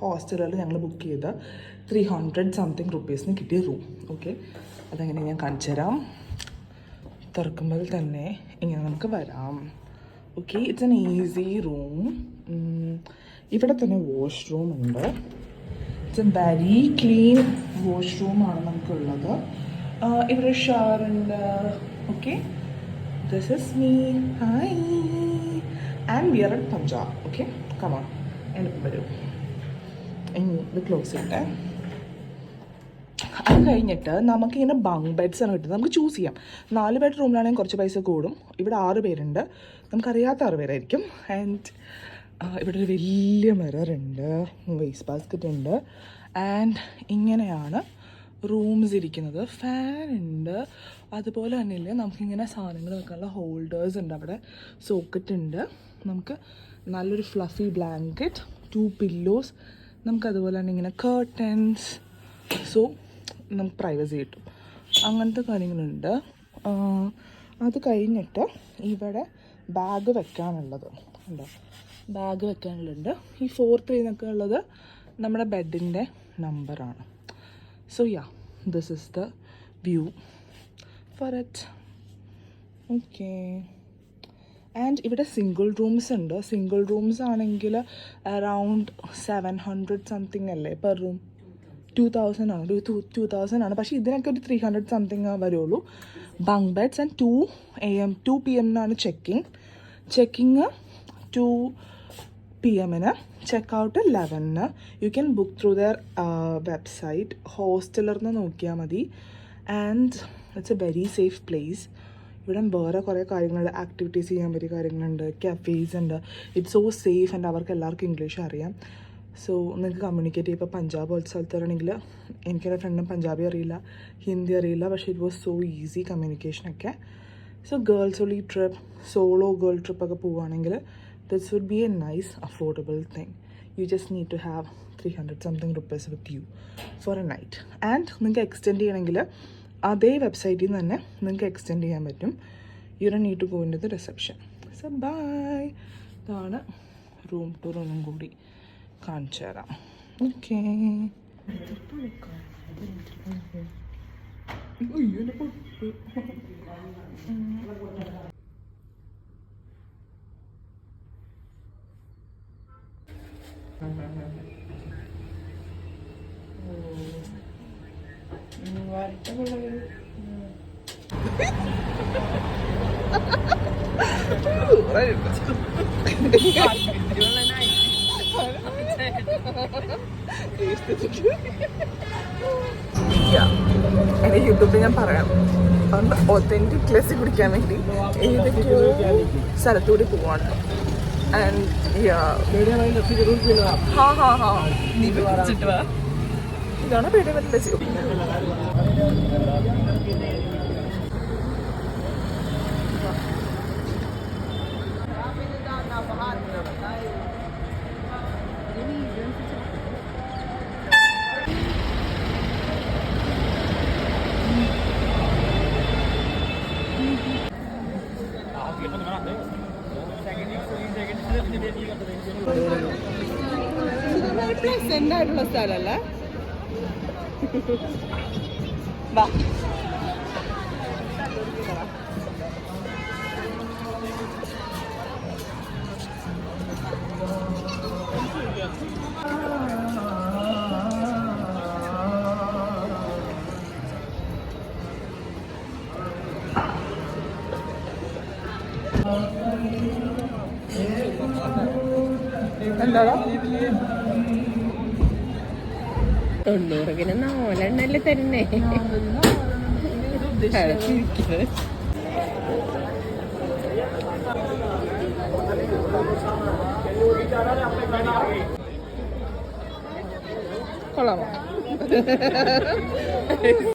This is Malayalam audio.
ഹോസ്റ്റലിൽ ഞങ്ങൾ ബുക്ക് ചെയ്ത 300 സംതിങ് റുപ്പീസിന് കിട്ടിയ റൂം. ഓക്കെ, അതെങ്ങനെ ഞാൻ കാണിച്ചു തരാം. തുറക്കുമ്പോൾ തന്നെ ഇങ്ങനെ നമുക്ക് വരാം. Okay, it's an easy room. ഇവിടെ തന്നെ വാഷ്റൂം ഉണ്ട്. ഇറ്റ്സ് എ വെരി ക്ലീൻ വാഷ്റൂമാണ് നമുക്കുള്ളത്. ഇവിടെ ഷവർ ഉണ്ട്. Okay, this is me. Hi, and we are at Punjab. Okay, come on, എനിക്കും വരൂ. ഇത് ക്ലോസ് ചെയ്യട്ടെ. അത് കഴിഞ്ഞിട്ട് നമുക്കിങ്ങനെ ബങ്ക് ബെഡ്സ് ആണ് കിട്ടുന്നത്. നമുക്ക് ചൂസ് ചെയ്യാം. 4 ബെഡ് റൂമിലാണെങ്കിൽ കുറച്ച് പൈസ കൂടും. ഇവിടെ 6 പേരുണ്ട്, നമുക്കറിയാത്ത 6 പേരായിരിക്കും. ആൻഡ് ഇവിടെ ഒരു വലിയ മിററുണ്ട്, വേസ്റ്റ് ബാസ്ക്കറ്റ് ഉണ്ട്. ആൻഡ് ഇങ്ങനെയാണ് റൂംസ് ഇരിക്കുന്നത്. ഫാൻ ഉണ്ട്. അതുപോലെ തന്നെ ഇല്ലേ, നമുക്കിങ്ങനെ സാധനങ്ങൾ വെക്കാനുള്ള ഹോൾഡേഴ്സ് ഉണ്ട്. അവിടെ സോക്കറ്റ് ഉണ്ട്. നമുക്ക് നല്ലൊരു ഫ്ലഫി ബ്ലാങ്കറ്റ്, 2 പില്ലോസ്, നമുക്കതുപോലെ തന്നെ ഇങ്ങനെ കർട്ടൻസ്. സോ നമുക്ക് പ്രൈവസി കിട്ടും. അങ്ങനത്തെ കാര്യങ്ങളുണ്ട്. അത് കഴിഞ്ഞിട്ട് ഇവിടെ ബാഗ് വെക്കാനുള്ളത് ഉണ്ടോ, ബാഗ് വെക്കാനുള്ളത്. ഈ 4th എന്നൊക്കെ ഉള്ളത് നമ്മുടെ ബെഡിൻ്റെ നമ്പറാണ്. So yeah, this is the view for it. Okay, and ഇവിടെ സിംഗിൾ റൂംസ് ഉണ്ട്. സിംഗിൾ റൂംസ് ആണെങ്കിൽ അറൗണ്ട് 700 സംതിങ് അല്ലേ പെർ റൂം. 2000 ആണ്, 2000 ആണ്. പക്ഷേ ഇതിനൊക്കെ ഒരു 300 സംതിങ് വരുള്ളൂ. Bunk beds. And 2 PM check in 2 PM, check out 11. You can book through their website. ഹോസ്റ്റലർന്ന് നോക്കിയാൽ മതി. And it's a very safe place. ഇവിടെ വേറെ കുറേ കാര്യങ്ങളുണ്ട്, ആക്ടിവിറ്റീസ് ചെയ്യാൻ പറ്റിയ കാര്യങ്ങളുണ്ട്, കഫേസ് ഉണ്ട്. It's so safe. ആൻഡ് അവർക്ക് എല്ലാവർക്കും ഇംഗ്ലീഷ് അറിയാം. സോ നിങ്ങൾക്ക് കമ്മ്യൂണിക്കേറ്റ് ചെയ്യുക. ഇപ്പോൾ പഞ്ചാബ് പോലത്തെ സ്ഥലത്താണെങ്കിൽ എനിക്കെൻ്റെ ഫ്രണ്ടും പഞ്ചാബി അറിയില്ല, ഹിന്ദി അറിയില്ല. പക്ഷേ ഇറ്റ് വാസ് സോ ഈസി കമ്മ്യൂണിക്കേഷനൊക്കെ. So girls only trip, solo girl ട്രിപ്പൊക്കെ പോവുകയാണെങ്കിൽ this would be a nice affordable thing. You just need to have 300 something rupees with you for a night. And നിങ്ങൾക്ക് എക്സ്റ്റെൻഡ് ചെയ്യണമെങ്കിൽ അതേ വെബ്സൈറ്റിൽ നിന്ന് തന്നെ നിങ്ങൾക്ക് എക്സ്റ്റെൻഡ് ചെയ്യാൻ പറ്റും. You don't need to go into the reception. So bye. ഇതാണ് റൂം ടൂർ ഒന്നും കൂടി കാണിച്ചു തരാം. ഓക്കെ, എൻ്റെ യൂട്യൂബിൽ ഞാൻ പറയാം, അതുകൊണ്ട് ഒത്തൻറ്റിക് ക്ലാസ് കുടിക്കാൻ വേണ്ടി ഏതൊക്കെയോ സ്ഥലത്തൂടി പോവാണ്. ആൻഡ് ഇതാണ് പേടി പറ്റില്ല. പ്ലസന്റ് ആയിട്ടുള്ള സ്ഥലമല്ലേ? വാ, എന്താ 90 4 തരുന്നേ. കൊള്ളാമോ?